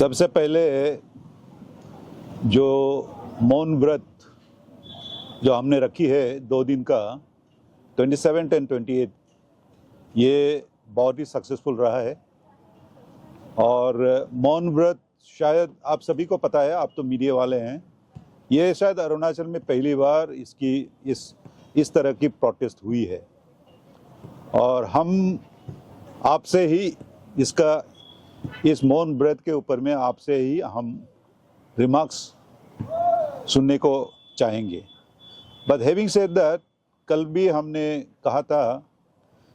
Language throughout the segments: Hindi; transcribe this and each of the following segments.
सबसे पहले जो मौन व्रत जो हमने रखी है 2 दिन का 27 एंड 28, ये बहुत ही सक्सेसफुल रहा है। और मौन व्रत शायद आप सभी को पता है, आप तो मीडिया वाले हैं, ये शायद अरुणाचल में पहली बार इसकी इस तरह की प्रोटेस्ट हुई है। और हम आपसे ही इस मौन व्रत के ऊपर में आपसे ही हम रिमार्क्स सुनने को चाहेंगे। बट हैविंग सेड दैट, कल भी हमने कहा था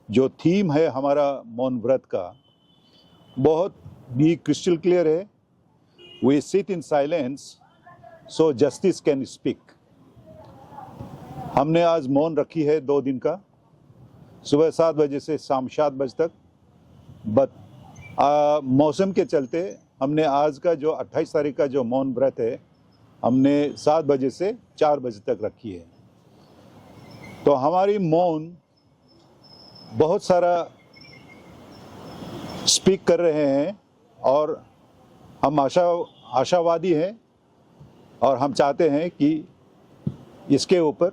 जो थीम है हमारा मौन व्रत का बहुत भी क्रिस्टल क्लियर है। We sit in silence so justice can speak. हमने आज मौन रखी है 2 दिन का, सुबह 7 बजे से शाम 7 बजे तक। बट मौसम के चलते हमने आज का जो 28 तारीख का जो मौन व्रत है हमने 7 बजे से 4 बजे तक रखी है। तो हमारी मौन बहुत सारा स्पीक कर रहे हैं और हम आशावादी हैं और हम चाहते हैं कि इसके ऊपर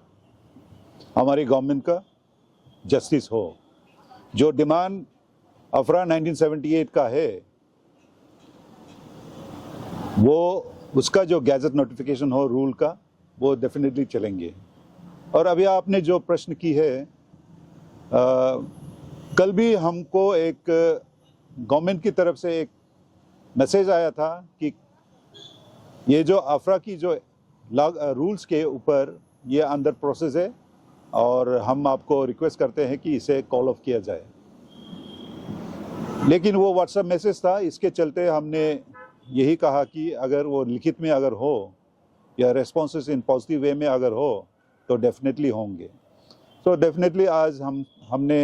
हमारी गवर्नमेंट का जस्टिस हो। जो डिमांड अफरा 1978 का है वो उसका जो गैजेट नोटिफिकेशन हो रूल का, वो डेफिनेटली चलेंगे। और अभी आपने जो प्रश्न की है, कल भी हमको एक गवर्नमेंट की तरफ से एक मैसेज आया था कि ये जो अफरा की जो रूल्स के ऊपर ये अंडर प्रोसेस है और हम आपको रिक्वेस्ट करते हैं कि इसे कॉल ऑफ किया जाए। लेकिन वो व्हाट्सएप मैसेज था, इसके चलते हमने यही कहा कि अगर वो लिखित में अगर हो या रेस्पॉन्सेस इन पॉजिटिव वे में अगर हो तो डेफिनेटली होंगे। तो डेफिनेटली आज हमने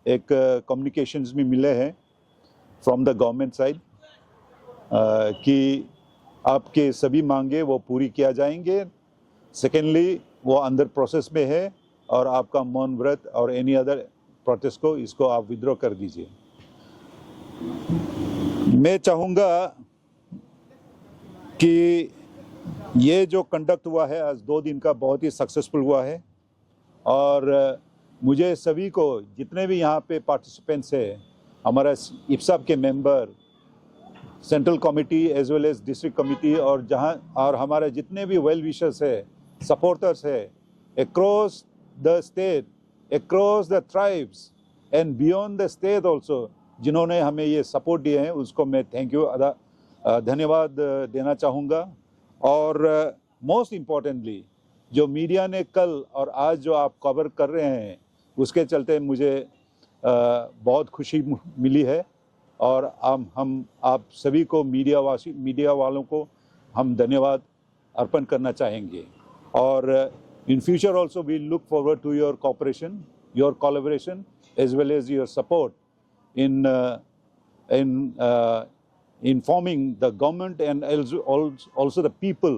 एक कम्युनिकेशंस भी मिले हैं फ्रॉम द गवर्नमेंट साइड कि आपके सभी मांगे वो पूरी किया जाएंगे। सेकेंडली वो अंडर प्रोसेस में है और आपका मौन व्रत और एनी अदर प्रोटेस्ट को इसको आप विड्रॉ कर दीजिए। मैं चाहूँगा कि ये जो कंडक्ट हुआ है आज 2 दिन का बहुत ही सक्सेसफुल हुआ है। और मुझे सभी को, जितने भी यहाँ पे पार्टिसिपेंट्स है, हमारा इप्साब के member, central committee as well as district committee और हमारे जितने भी वेल विशर्स है, सपोर्टर्स है across the state, across the tribes and beyond the state also, जिन्होंने हमें ये सपोर्ट दिए हैं, उसको मैं थैंक यू धन्यवाद देना चाहूँगा। और मोस्ट इम्पॉर्टेंटली जो मीडिया ने कल और आज जो आप कवर कर रहे हैं उसके चलते मुझे बहुत खुशी मिली है। और हम आप सभी को मीडिया वालों को हम धन्यवाद अर्पण करना चाहेंगे। और in future also we look forward to your cooperation, your collaboration as well as your support in informing the government and also the people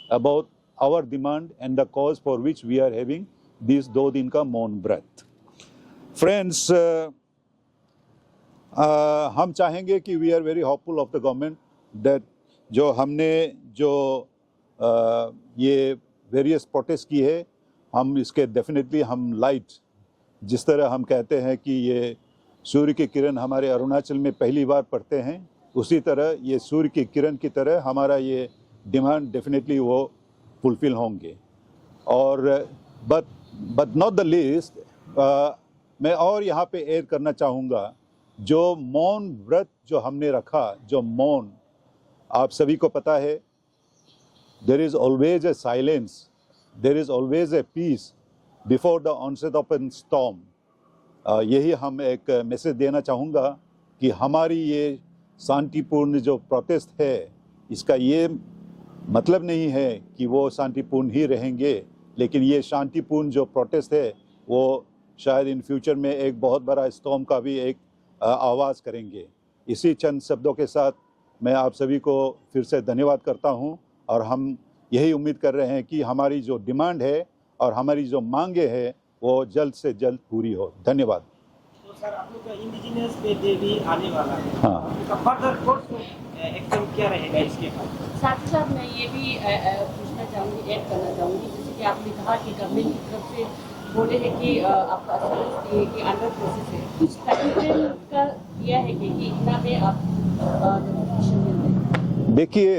about our demand and the cause for which we are having this 2 दिन का मौन व्रत। Friends, हम चाहेंगे कि we are very hopeful of the government that जो हमने जो ये various protest की है, हम इसके definitely हम लाइट, जिस तरह हम कहते हैं कि ये सूर्य की किरण हमारे अरुणाचल में पहली बार पड़ते हैं, उसी तरह ये सूर्य की किरण की तरह हमारा ये डिमांड डेफिनेटली वो फुलफिल होंगे। और बट नॉट द लीस्ट, मैं और यहाँ पे ऐड करना चाहूँगा, जो मौन व्रत जो हमने रखा, जो मौन, आप सभी को पता है, there is always a silence, there is always a peace before the onset of an storm. यही हम एक मैसेज देना चाहूँगा कि हमारी ये शांतिपूर्ण जो प्रोटेस्ट है, इसका ये मतलब नहीं है कि वो शांतिपूर्ण ही रहेंगे, लेकिन ये शांतिपूर्ण जो प्रोटेस्ट है वो शायद इन फ्यूचर में एक बहुत बड़ा स्टॉर्म का भी एक आवाज़ करेंगे। इसी चंद शब्दों के साथ मैं आप सभी को फिर से धन्यवाद करता हूँ और हम यही उम्मीद कर रहे हैं कि हमारी जो डिमांड है और हमारी जो मांगे हैं वो जल्द से जल्द पूरी हो। धन्यवाद। तो सर, आप लोग का इंडिजिनियस पे डे भी आने वाला है। हाँ। फर्दर कोर्स एक्शन क्या रहेगा इसके बाद? साथ ही साथ मैं ये भी पूछना चाहूँगी, ऐड करना चाहूँगी, जैसे कि आपने कहा कि गवर्नमेंट की तरफ से बोले हैं कि आपका अश्योरेंस दिए कि अंडर प्रोसेस है, कुछ टाइम का दिया है कि इतना में आप नोटिफिकेशन मिल जाए? देखिए,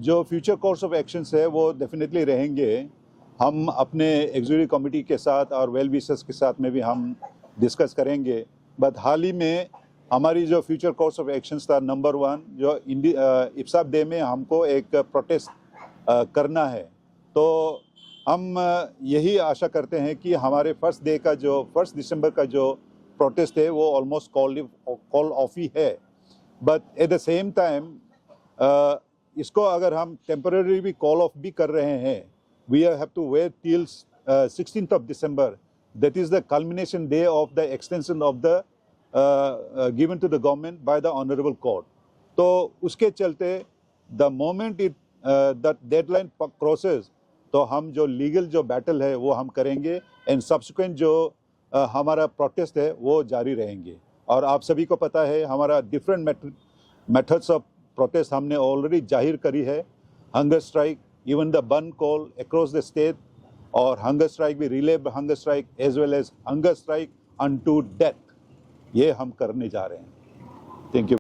जो फ्यूचर कोर्स ऑफ एक्शंस है वो डेफिनेटली रहेंगे। हम अपने एग्जीक्यूटिव कमेटी के साथ और वेल विशर्स के साथ में भी हम डिस्कस करेंगे। बट हाल ही में हमारी जो फ्यूचर कोर्स ऑफ एक्शंस था, नंबर 1 जो इप्साफ डे में हमको एक प्रोटेस्ट करना है, तो हम यही आशा करते हैं कि हमारे फर्स्ट डे का जो 1 दिसंबर का जो प्रोटेस्ट है वो ऑलमोस्ट कॉल ऑफ ही है। But at the same time इसको अगर हम टेम्पररी भी कॉल ऑफ भी कर रहे हैं, we have to wait till 16th of December. That is the culmination day of the extension of the given to the government by the honorable court. तो उसके चलते the moment it that deadline crosses, तो हम जो लीगल जो बैटल है वो हम करेंगे एंड सब्सिक्वेंट जो हमारा प्रोटेस्ट है वो जारी रहेंगे। और आप सभी को पता है हमारा डिफरेंट मेथड्स ऑफ प्रोटेस्ट हमने ऑलरेडी जाहिर करी है। हंगर स्ट्राइक, इवन द बर्न कॉल अक्रॉस द स्टेट, और हंगर स्ट्राइक भी, relay hunger strike as well as hunger strike unto death, ये हम करने जा रहे हैं। Thank you.